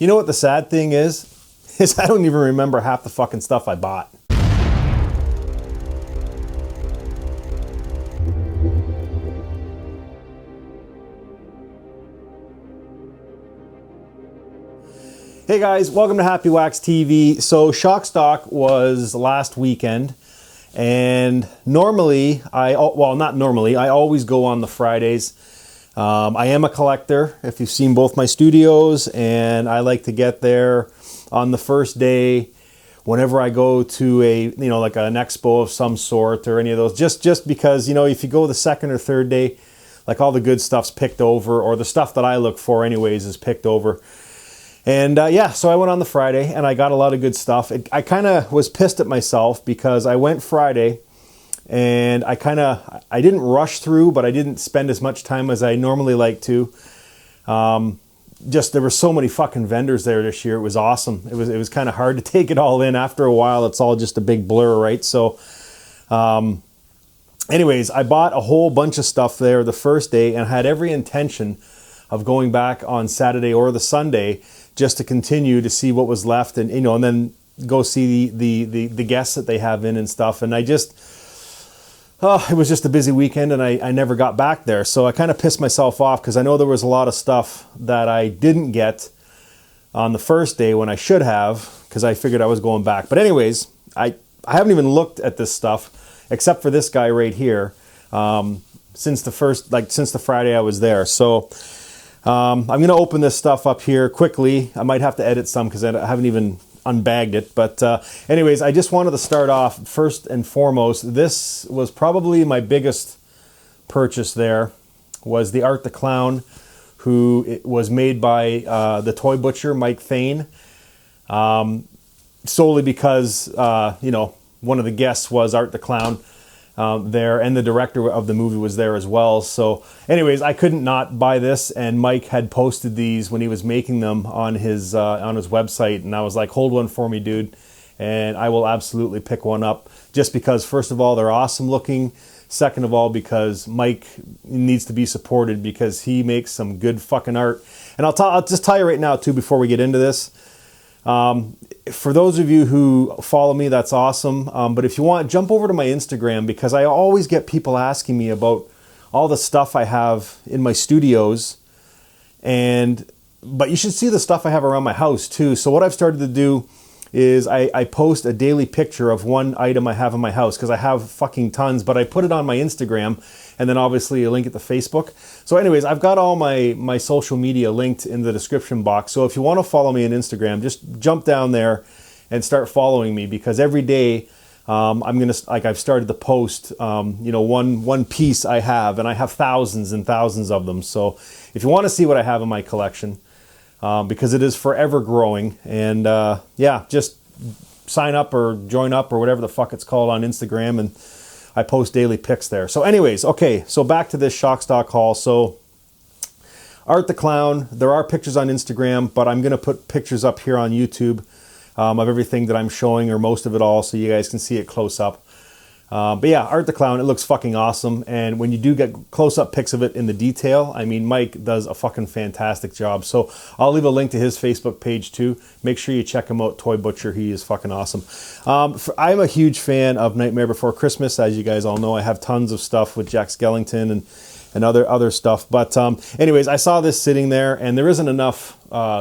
You know what the sad thing is? Is I don't even remember half the fucking stuff I bought. Hey guys, welcome to Happywax TV. So Shock Stock was last weekend, and normally, I always go on the Fridays. I am a collector, if you've seen both my studios, and I like to get there on the first day whenever I go to like an expo of some sort or any of those, just because, if you go the second or third day, like all the good stuff's picked over, or the stuff that I look for anyways is picked over. And so I went on the Friday and I got a lot of good stuff. I kind of was pissed at myself because I went Friday and I didn't rush through, but I didn't spend as much time as I normally like to. There were so many fucking vendors there this year. It was awesome. It was kind of hard to take it all in. After a while, it's all just a big blur, right? So, anyways, I bought a whole bunch of stuff there the first day and had every intention of going back on Saturday or the Sunday just to continue to see what was left, and and then go see the guests that they have in and stuff. And it was just a busy weekend, and I never got back there. So I kind of pissed myself off because I know there was a lot of stuff that I didn't get on the first day when I should have, because I figured I was going back. But anyways, I haven't even looked at this stuff except for this guy right here since the Friday I was there. So I'm going to open this stuff up here quickly. I might have to edit some because I haven't even unbagged it. But anyways, I just wanted to start off first and foremost. This was probably my biggest purchase there, was the Art the Clown, who it was made by the toy butcher, Mike Thain. Solely because, one of the guests was Art the Clown. There, and the director of the movie was there as well. So anyways, I couldn't not buy this, and Mike had posted these when he was making them on his website, and I was like, hold one for me, dude, and I will absolutely pick one up, just because, first of all, they're awesome looking, second of all, because Mike needs to be supported because he makes some good fucking art. And I'll just tell you right now too, before we get into this, for those of you who follow me, that's awesome. But if you want, jump over to my Instagram, because I always get people asking me about all the stuff I have in my studios. But you should see the stuff I have around my house too. So what I've started to do is I post a daily picture of one item I have in my house, because I have fucking tons, but I put it on my Instagram, and then obviously a link it to Facebook. So anyways, I've got all my social media linked in the description box. So if you want to follow me on Instagram, just jump down there and start following me, because every day I've started to post one piece I have, and I have thousands and thousands of them. So if you want to see what I have in my collection, because it is forever growing, and just sign up or join up or whatever the fuck it's called on Instagram, and I post daily pics there. So anyways, okay, so back to this Shock Stock haul. So Art the Clown, there are pictures on Instagram, but I'm going to put pictures up here on YouTube of everything that I'm showing, or most of it all, so you guys can see it close up. But yeah, Art the Clown, it looks fucking awesome. And when you do get close-up pics of it in the detail, I mean, Mike does a fucking fantastic job. So I'll leave a link to his Facebook page too. Make sure you check him out, Toy Butcher. He is fucking awesome. I'm a huge fan of Nightmare Before Christmas. As you guys all know, I have tons of stuff with Jack Skellington and other stuff. But anyways, I saw this sitting there, and there isn't enough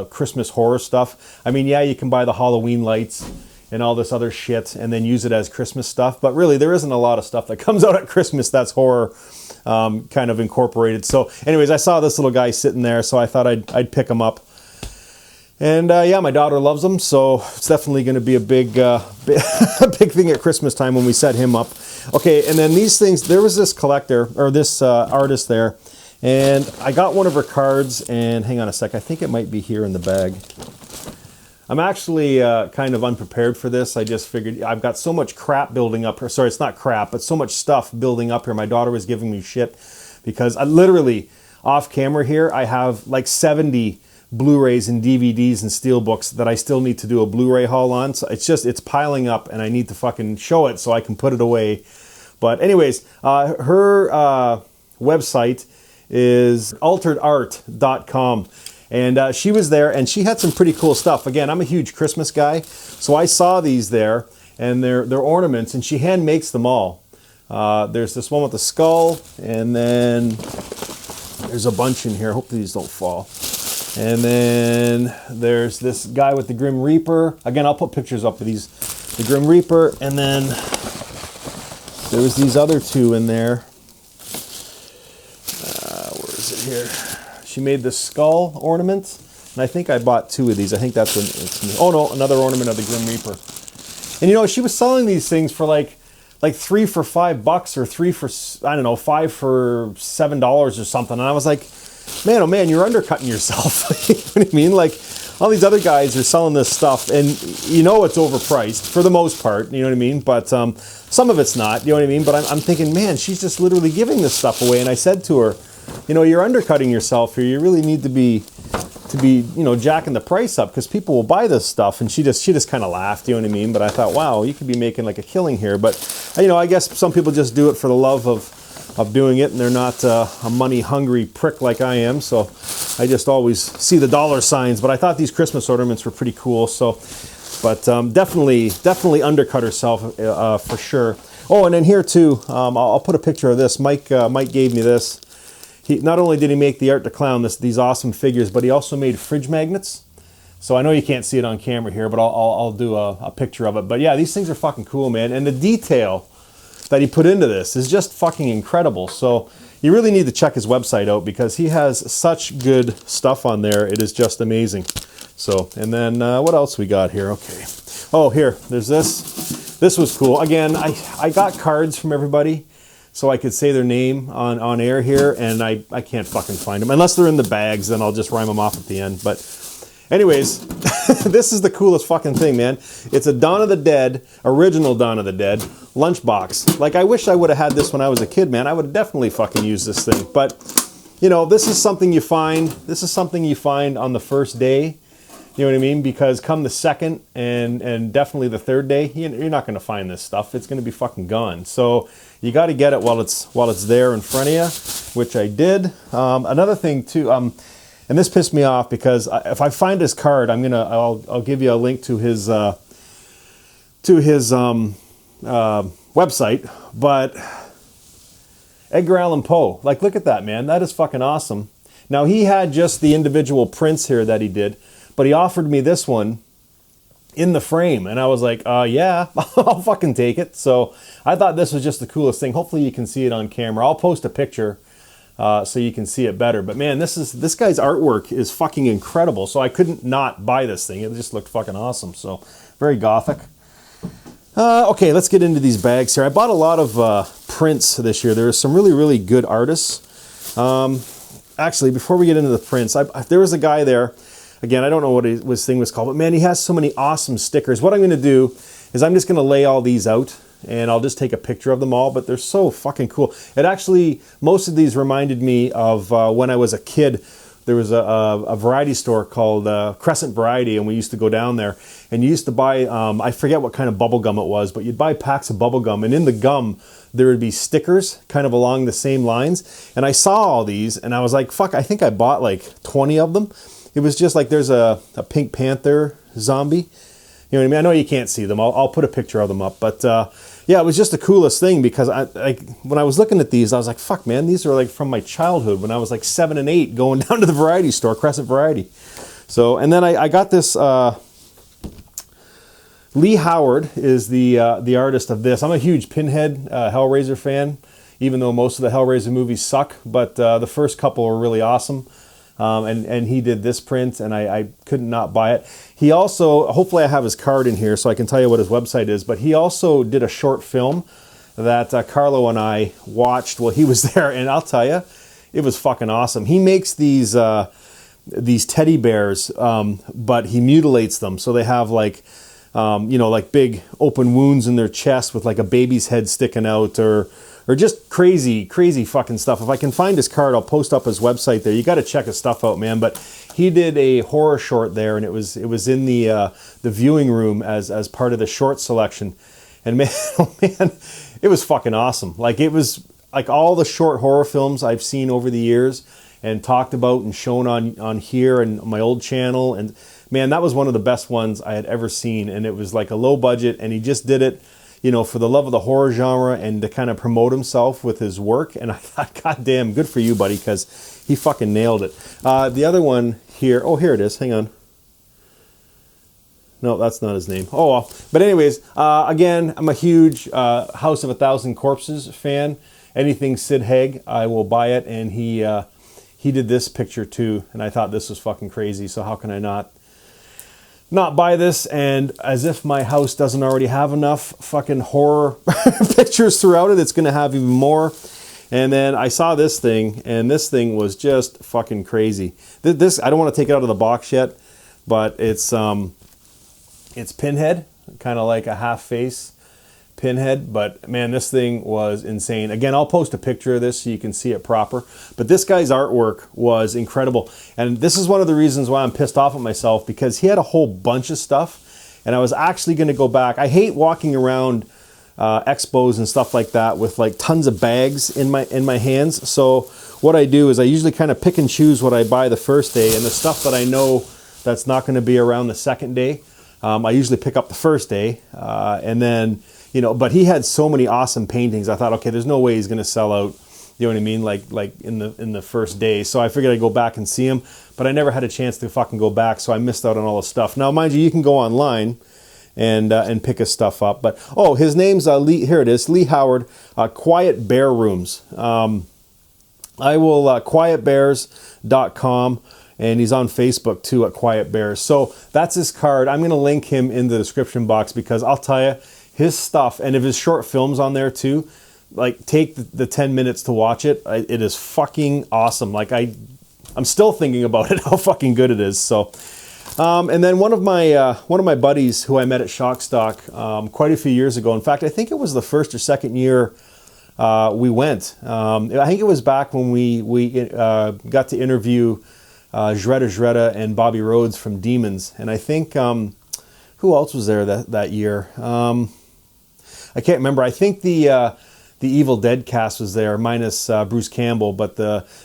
Christmas horror stuff. I mean, yeah, you can buy the Halloween lights and all this other shit and then use it as Christmas stuff, but really there isn't a lot of stuff that comes out at Christmas that's horror kind of incorporated. So anyways, I saw this little guy sitting there, so I thought I'd pick him up. And my daughter loves them, so it's definitely going to be a big big thing at Christmas time when we set him up. Okay, and then these things, there was this collector, or this artist there, and I got one of her cards, and hang on a sec, I think it might be here in the bag. I'm actually kind of unprepared for this. I just figured I've got so much crap building up here. Sorry, it's not crap, but so much stuff building up here. My daughter was giving me shit because I literally, off camera here, I have like 70 Blu-rays and DVDs and steelbooks that I still need to do a Blu-ray haul on. So it's piling up, and I need to fucking show it so I can put it away. But anyways, her website is alteredart.com. And she was there, and she had some pretty cool stuff. Again, I'm a huge Christmas guy, so I saw these there, and they're ornaments, and she hand makes them all. There's this one with the skull, and then there's a bunch in here. Hope these don't fall. And then there's this guy with the Grim Reaper. Again, I'll put pictures up of these, the Grim Reaper, and then there was these other two in there. Where is it here? She made the skull ornament, and I think I bought two of these. I think that's when it's, oh no, another ornament of the Grim Reaper. And you know, she was selling these things for like 3 for $5 or 3 for, I don't know, 5 for $7 or something. And I was like, man, oh man, you're undercutting yourself. You know what I mean? Like, all these other guys are selling this stuff, and you know it's overpriced for the most part, you know what I mean? But some of it's not, you know what I mean? But I'm thinking, man, she's just literally giving this stuff away. And I said to her, you know, you're undercutting yourself here. You really need to be, you know, jacking the price up, because people will buy this stuff. And she just kind of laughed, you know what I mean? But I thought, wow, you could be making like a killing here. But, you know, I guess some people just do it for the love of doing it, and they're not a money-hungry prick like I am. So I just always see the dollar signs. But I thought these Christmas ornaments were pretty cool. So, but definitely undercut herself for sure. Oh, and then here too, I'll put a picture of this. Mike gave me this. He not only did he make the Art to Clown, these awesome figures, but he also made fridge magnets. So I know you can't see it on camera here, but I'll do a picture of it. But yeah, these things are fucking cool, man. And the detail that he put into this is just fucking incredible. So you really need to check his website out, because he has such good stuff on there. It is just amazing. So, and then what else we got here? Okay. Oh, here, there's this. This was cool. Again, I got cards from everybody so I could say their name on air here, and I can't fucking find them. Unless they're in the bags, then I'll just rhyme them off at the end. But anyways, this is the coolest fucking thing, man. It's a Dawn of the Dead, original Dawn of the Dead lunchbox. Like, I wish I would have had this when I was a kid, man. I would have definitely fucking used this thing. But, you know, this is something you find. This is something you find on the first day. You know what I mean? Because come the second and definitely the third day, you're not going to find this stuff. It's going to be fucking gone. So you got to get it while it's there in front of you, which I did. Another thing too, and this pissed me off, because if I find his card, I'll give you a link to his website. But Edgar Allen Poe, like, look at that, man. That is fucking awesome. Now, he had just the individual prints here that he did, but he offered me this one in the frame, and I was like, yeah, I'll fucking take it. So I thought this was just the coolest thing. Hopefully you can see it on camera. I'll post a picture so you can see it better. But man, this guy's artwork is fucking incredible. So I couldn't not buy this thing. It just looked fucking awesome. So very gothic. Okay, let's get into these bags here. I bought a lot of prints this year. There are some really, really good artists. Actually, before we get into the prints, there was a guy there. Again, I don't know what his thing was called, but man, he has so many awesome stickers. What I'm going to do is I'm just going to lay all these out, and I'll just take a picture of them all, but they're so fucking cool. It actually, most of these reminded me of when I was a kid. There was a variety store called Crescent Variety, and we used to go down there, and you used to buy, I forget what kind of bubble gum it was, but you'd buy packs of bubble gum, and in the gum, there would be stickers kind of along the same lines. And I saw all these, and I was like, fuck, I think I bought like 20 of them. It was just like, there's a Pink Panther zombie. You know what I mean? I know you can't see them. I'll put a picture of them up. But yeah, it was just the coolest thing, because when I was looking at these, I was like, fuck, man, these are like from my childhood when I was like 7 and 8 going down to the variety store, Crescent Variety. So, and then I got this, Lee Howard is the artist of this. I'm a huge Pinhead Hellraiser fan, even though most of the Hellraiser movies suck. But the first couple were really awesome. And he did this print, and I couldn't not buy it. He also, hopefully I have his card in here so I can tell you what his website is, but he also did a short film that Carlo and I watched while he was there, and I'll tell you, it was fucking awesome. He makes these teddy bears, but he mutilates them, so they have like, you know, like big open wounds in their chest with like a baby's head sticking out, or just crazy fucking stuff. If I can find his card, I'll post up his website there. You got to check his stuff out, man. But he did a horror short there, and it was in the viewing room as part of the short selection. And man, oh man, it was fucking awesome. Like, it was like all the short horror films I've seen over the years. and talked about and shown on here and my old channel. And man, that was one of the best ones I had ever seen. And it was like a low budget, and he just did it, you know, for the love of the horror genre and to kind of promote himself with his work. And I thought, God damn, good for you, buddy, because he fucking nailed it. The other one here, oh, here it is. Hang on. No, that's not his name. Oh, well. But anyways, again, I'm a huge House of a Thousand Corpses fan. Anything Sid Haig, I will buy it. And he did this picture too, and I thought this was fucking crazy. So how can I not buy this? And as if my house doesn't already have enough fucking horror pictures throughout it, it's going to have even more. And then I saw this thing, and this thing was just fucking crazy. This I don't want to take it out of the box yet, but it's Pinhead, kind of like a half face Pinhead. But man, this thing was insane. Again, I'll post a picture of this so you can see it proper. But this guy's artwork was incredible. And this is one of the reasons why I'm pissed off at myself, because he had a whole bunch of stuff. And I was actually going to go back. I hate walking around expos and stuff like that with like tons of bags in my hands. So what I do is I usually kind of pick and choose what I buy the first day, and the stuff that I know that's not going to be around the second day, I usually pick up the first day, and then, you know, but he had so many awesome paintings. I thought, okay, there's no way he's going to sell out, you know what I mean, like in the first day. So I figured I'd go back and see him, but I never had a chance to fucking go back, so I missed out on all the stuff. Now, mind you, you can go online and pick his stuff up. But oh, his name's Lee. Here it is, Lee Howard. Quiet Bear Rooms. I will quietbears.com. And he's on Facebook too at Quiet Bears. So that's his card. I'm going to link him in the description box, because I'll tell you, his stuff, and if his short films on there too, like take the 10 minutes to watch it. It is fucking awesome. Like I'm still thinking about it, how fucking good it is. So, and then one of my buddies who I met at Shockstock quite a few years ago. In fact, I think it was the first or second year we went. I think it was back when we got to interview Jreda and Bobby Rhodes from Demons, and I think who else was there that year? I can't remember. I think the Evil Dead cast was there, minus Bruce Campbell, but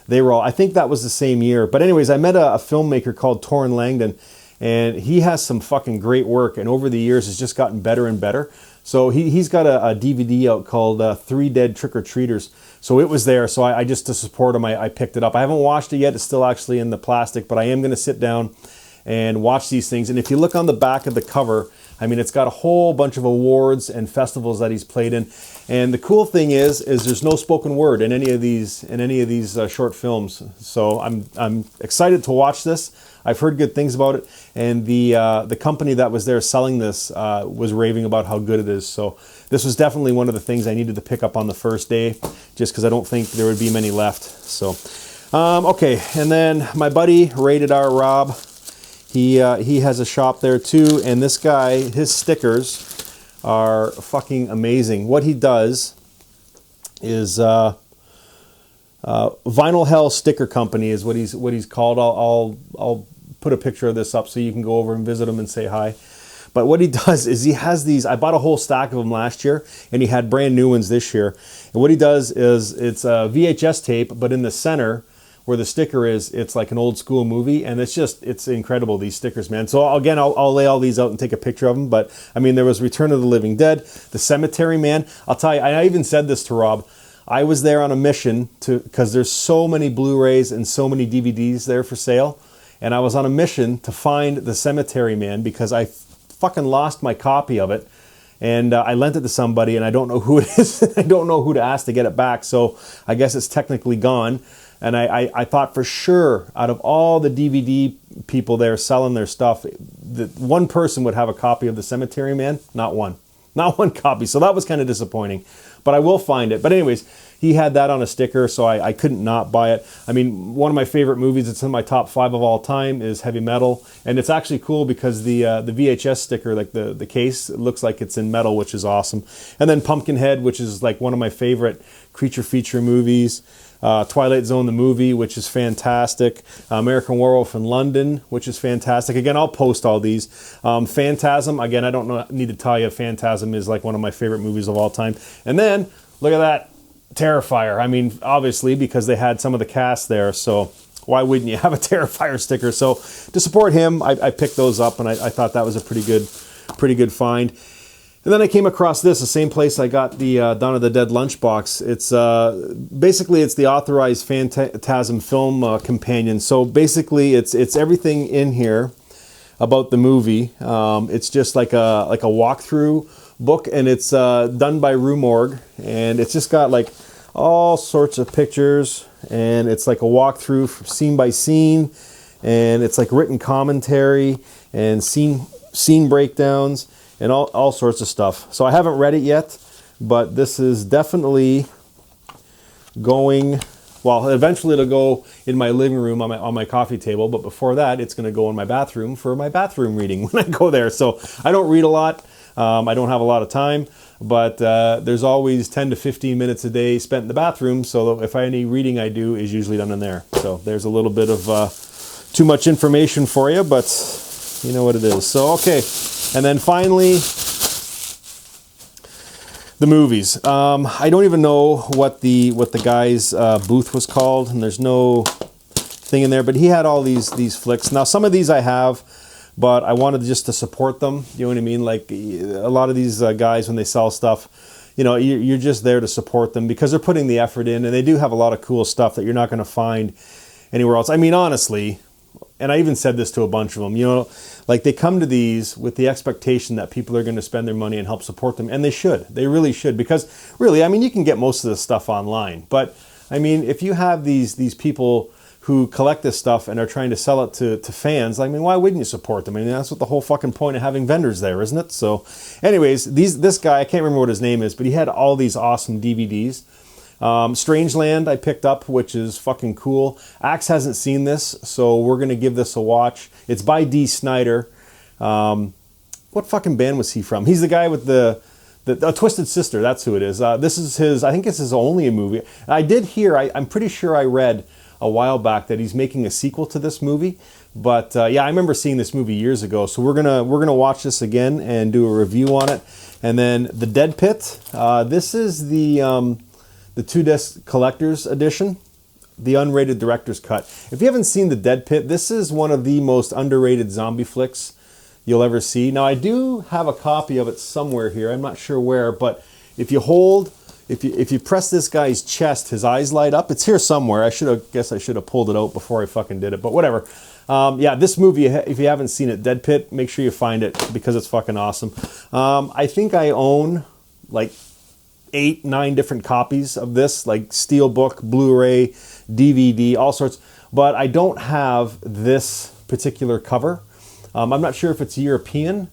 they were all. I think that was the same year. But anyways, I met a filmmaker called Torrin Langdon, and he has some fucking great work, and over the years has just gotten better and better. So he's got a DVD out called 3 Dead Trick-or-Treaters. So it was there. So I just, to support him, I picked it up. I haven't watched it yet. It's still actually in the plastic, but I am going to sit down and watch these things. And if you look on the back of the cover, I mean, it's got a whole bunch of awards and festivals that he's played in. And the cool thing is there's no spoken word in any of these short films. So I'm excited to watch this. I've heard good things about it, and the company that was there selling this was raving about how good it is. So this was definitely one of the things I needed to pick up on the first day, just because I don't think there would be many left. So okay, and then my buddy Rated R Rob, he has a shop there too, and this guy, his stickers are fucking amazing. What he does is Vinyl Hell Sticker Company is what he's called. I'll put a picture of this up so you can go over and visit him and say hi. But what he does is he has these. I bought a whole stack of them last year, and he had brand new ones this year. And what he does is it's a VHS tape, but in the center where the sticker is, it's like an old school movie, and it's incredible, these stickers, man. So again, I'll lay all these out and take a picture of them. But I mean, there was Return of the Living Dead, The Cemetery Man. I'll tell you, I even said this to Rob. I was there on a mission because there's so many Blu-rays and so many DVDs there for sale. And I was on a mission to find The Cemetery Man because I fucking lost my copy of it. And I lent it to somebody, and I don't know who it is. I don't know who to ask to get it back. So I guess it's technically gone. And I thought for sure, out of all the DVD people there selling their stuff, that one person would have a copy of The Cemetery Man. Not one. Not one copy. So that was kind of disappointing. But I will find it. But anyways, he had that on a sticker, so I couldn't not buy it. I mean, one of my favorite movies, it's in my top 5 of all time, is Heavy Metal. And it's actually cool because the VHS sticker, like the case, it looks like it's in metal, which is awesome. And then Pumpkinhead, which is like one of my favorite creature feature movies. Twilight Zone the movie, which is fantastic. American Werewolf in London, which is fantastic. Again, I'll post all these. Phantasm, again, I don't need to tell you, Phantasm is like one of my favorite movies of all time. And then, look at that, Terrifier. I mean, obviously, because they had some of the cast there. So, why wouldn't you have a Terrifier sticker? So to support him, I picked those up, and I thought that was a pretty good find. And then I came across this, the same place I got the Dawn of the Dead lunchbox. It's basically it's the authorized Phantasm film companion. So basically it's everything in here about the movie. It's just like a walkthrough book, and it's done by Rue Morgue, and it's just got like all sorts of pictures, and it's like a walkthrough scene by scene, and it's like written commentary and scene breakdowns and all sorts of stuff. So I haven't read it yet, but this is definitely going, well, eventually it'll go in my living room on my coffee table, but before that it's going to go in my bathroom for my bathroom reading when I go there. So I don't read a lot. I don't have a lot of time, but there's always 10 to 15 minutes a day spent in the bathroom, so if any reading I do is usually done in there. So there's a little bit of too much information for you, but you know what it is. So, okay. And then finally, the movies. I don't even know what the guy's booth was called, and there's no thing in there, but he had all these flicks. Now, some of these I have, but I wanted just to support them. You know what I mean? Like a lot of these guys, when they sell stuff, you know, you're just there to support them because they're putting the effort in, and they do have a lot of cool stuff that you're not going to find anywhere else. I mean, honestly, and I even said this to a bunch of them, you know, like they come to these with the expectation that people are going to spend their money and help support them, and they should. They really should, because really, I mean, you can get most of this stuff online, but I mean, if you have these people who collect this stuff and are trying to sell it to fans, I mean, why wouldn't you support them? I mean, that's what the whole fucking point of having vendors there, isn't it? So anyways, this guy, I can't remember what his name is, but he had all these awesome DVDs. Strangeland I picked up, which is fucking cool. Axe hasn't seen this, so we're going to give this a watch. It's by D. Snyder. What fucking band was he from? He's the guy with the Twisted Sister, that's who it is. This is his, I think this is only a movie. I did hear, I'm pretty sure I read a while back that he's making a sequel to this movie. But yeah, I remember seeing this movie years ago, so we're gonna watch this again and do a review on it. And then The Dead Pit. This is the 2-disc collector's edition, the unrated director's cut. If you haven't seen The Dead Pit, this is one of the most underrated zombie flicks you'll ever see. Now, I do have a copy of it somewhere here. I'm not sure where, but if you press this guy's chest, his eyes light up. It's here somewhere. I should have pulled it out before I fucking did it, but whatever. Yeah, this movie, if you haven't seen it, Dead Pit, make sure you find it because it's fucking awesome. I think I own like 8-9 different copies of this, like Steelbook, Blu-ray, DVD, all sorts, but I don't have this particular cover. I'm not sure if it's European,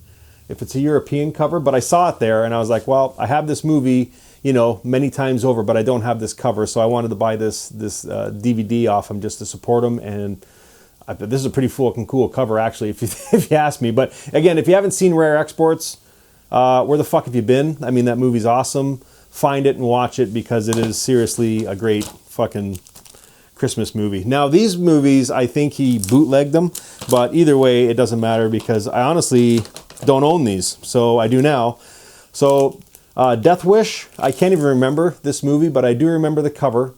cover, but I saw it there and I was like, well, I have this movie, you know, many times over, but I don't have this cover, so I wanted to buy this DVD off him just to support him, and this is a pretty fucking cool cover, actually, if you ask me. But again, if you haven't seen Rare Exports, where the fuck have you been? I mean, that movie's awesome. Find it and watch it because it is seriously a great fucking Christmas movie. Now, these movies, I think he bootlegged them, but either way, it doesn't matter because I honestly don't own these, so I do now. So, Death Wish, I can't even remember this movie, but I do remember the cover,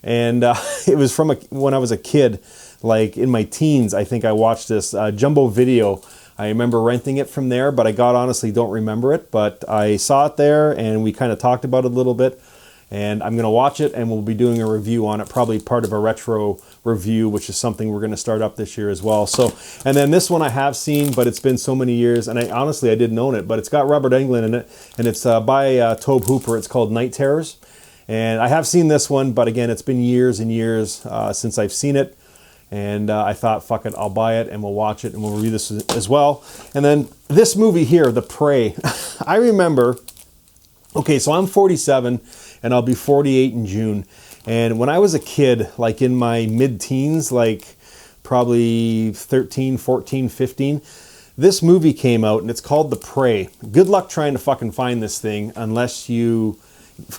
and it was from when I was a kid, like in my teens. I think I watched this Jumbo Video. I remember renting it from there, but I honestly don't remember it, but I saw it there and we kind of talked about it a little bit, and I'm going to watch it and we'll be doing a review on it, probably part of a retro review, which is something we're going to start up this year as well. So, and then this one I have seen, but it's been so many years, and honestly I didn't own it, but it's got Robert Englund in it, and it's by Tobe Hooper. It's called Night Terrors, and I have seen this one, but again, it's been years and years since I've seen it. And I thought, fuck it, I'll buy it and we'll watch it and we'll review this as well. And then this movie here, The Prey. I remember, okay, so I'm 47 and I'll be 48 in June. And when I was a kid, like in my mid-teens, like probably 13, 14, 15, this movie came out and it's called The Prey. Good luck trying to fucking find this thing unless you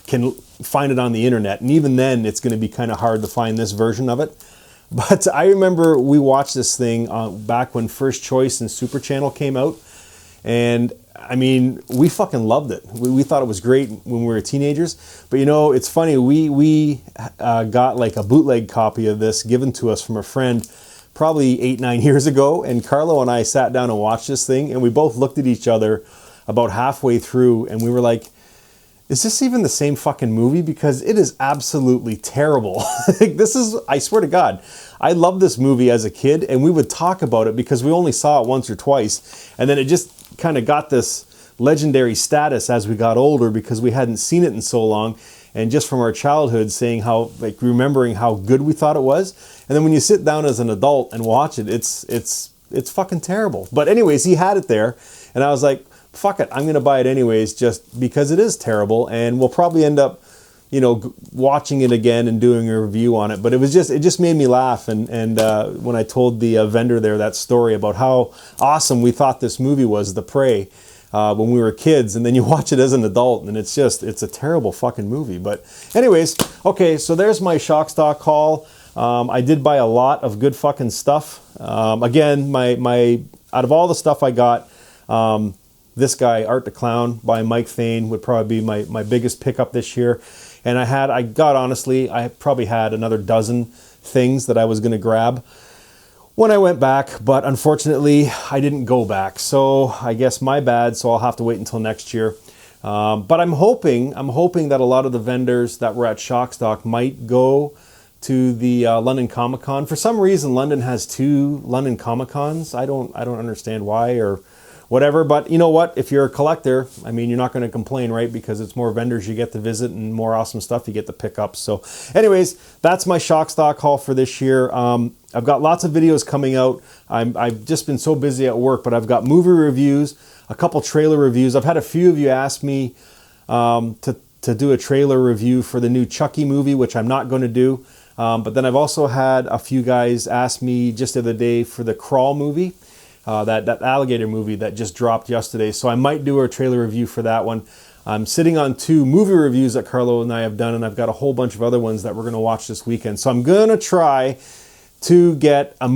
can find it on the internet. And even then, it's going to be kind of hard to find this version of it. But I remember we watched this thing back when First Choice and Super Channel came out, and I mean, we fucking loved it. We thought it was great when we were teenagers. But you know, it's funny. We got like a bootleg copy of this given to us from a friend probably 8-9 years ago. And Carlo and I sat down and watched this thing, and we both looked at each other about halfway through, and we were like, is this even the same fucking movie? Because it is absolutely terrible. Like, this is, I swear to God, I loved this movie as a kid, and we would talk about it because we only saw it once or twice. And then it just kind of got this legendary status as we got older because we hadn't seen it in so long. And just from our childhood, saying how, like, remembering how good we thought it was. And then when you sit down as an adult and watch it, it's fucking terrible. But anyways, he had it there, and I was like, fuck it, I'm going to buy it anyways, just because it is terrible. And we'll probably end up, you know, watching it again and doing a review on it. But it just made me laugh. And when I told the vendor there that story about how awesome we thought this movie was, The Prey, when we were kids, and then you watch it as an adult, and it's a terrible fucking movie. But anyways, okay, so there's my shock stock haul. I did buy a lot of good fucking stuff. Again, my out of all the stuff I got, this guy, Art the Clown by Mike Thain, would probably be my biggest pickup this year. And honestly, I probably had another dozen things that I was going to grab when I went back, but unfortunately, I didn't go back. So I guess my bad, so I'll have to wait until next year. But I'm hoping that a lot of the vendors that were at Shockstock might go to the London Comic Con. For some reason, London has 2 London Comic Cons. I don't understand why or whatever, but you know what? If you're a collector, I mean, you're not going to complain, right? Because it's more vendors you get to visit and more awesome stuff you get to pick up. So anyways, that's my shock stock haul for this year. I've got lots of videos coming out. I've just been so busy at work, but I've got movie reviews, a couple trailer reviews. I've had a few of you ask me to do a trailer review for the new Chucky movie, which I'm not going to do. But then I've also had a few guys ask me just the other day for the Crawl movie. That alligator movie that just dropped yesterday. So I might do a trailer review for that one. I'm sitting on 2 movie reviews that Carlo and I have done, and I've got a whole bunch of other ones that we're going to watch this weekend. So I'm going to try to get a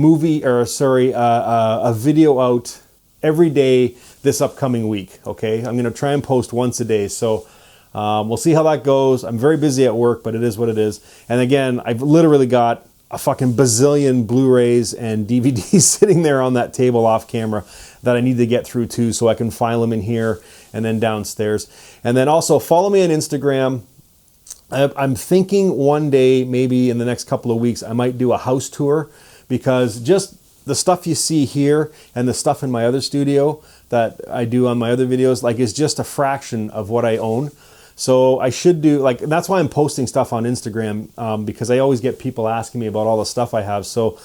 video out every day this upcoming week, okay? I'm going to try and post once a day. So we'll see how that goes. I'm very busy at work, but it is what it is. And again, I've literally got a fucking bazillion Blu-rays and DVDs sitting there on that table off camera that I need to get through too, so I can file them in here and then downstairs. And then also follow me on Instagram. I'm thinking one day, maybe in the next couple of weeks, I might do a house tour, because just the stuff you see here and the stuff in my other studio that I do on my other videos, like, is just a fraction of what I own. So I should do, like, that's why I'm posting stuff on Instagram, because I always get people asking me about all the stuff I have. So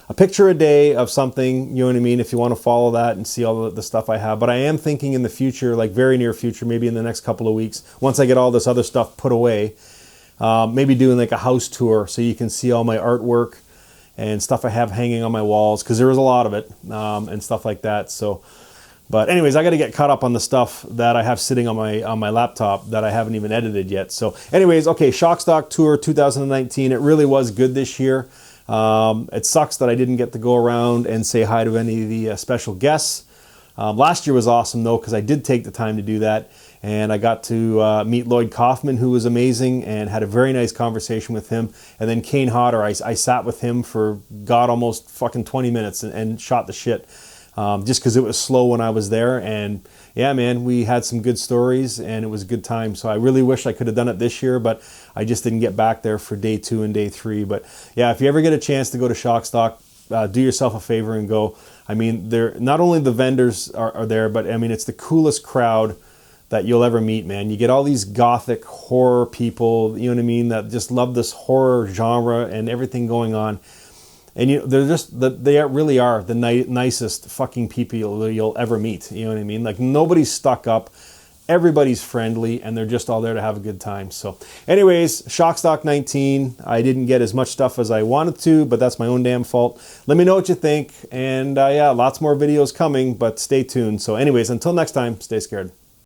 a picture a day of something, you know what I mean, if you want to follow that and see all the stuff I have. But I am thinking in the future, like very near future, maybe in the next couple of weeks, once I get all this other stuff put away, maybe doing like a house tour so you can see all my artwork and stuff I have hanging on my walls, because there is a lot of it, and stuff like that. So, but anyways, I got to get caught up on the stuff that I have sitting on my laptop that I haven't even edited yet. So anyways, okay, Shockstock Tour 2019. It really was good this year. It sucks that I didn't get to go around and say hi to any of the special guests. Last year was awesome though, because I did take the time to do that. And I got to meet Lloyd Kaufman, who was amazing, and had a very nice conversation with him. And then Kane Hodder, I sat with him for, God, almost fucking 20 minutes and shot the shit. Just because it was slow when I was there. And yeah, man, we had some good stories and it was a good time. So I really wish I could have done it this year, but I just didn't get back there for day 2 and day 3. But yeah, if you ever get a chance to go to Shockstock, do yourself a favor and go. I mean, they're not only the vendors are there, but I mean, it's the coolest crowd that you'll ever meet, man. You get all these gothic horror people, you know what I mean, that just love this horror genre and everything going on. And they really are the nicest fucking people you'll ever meet. You know what I mean? Like, nobody's stuck up. Everybody's friendly, and they're just all there to have a good time. So anyways, Shockstock 19. I didn't get as much stuff as I wanted to, but that's my own damn fault. Let me know what you think. And yeah, lots more videos coming, but stay tuned. So anyways, until next time, stay scared.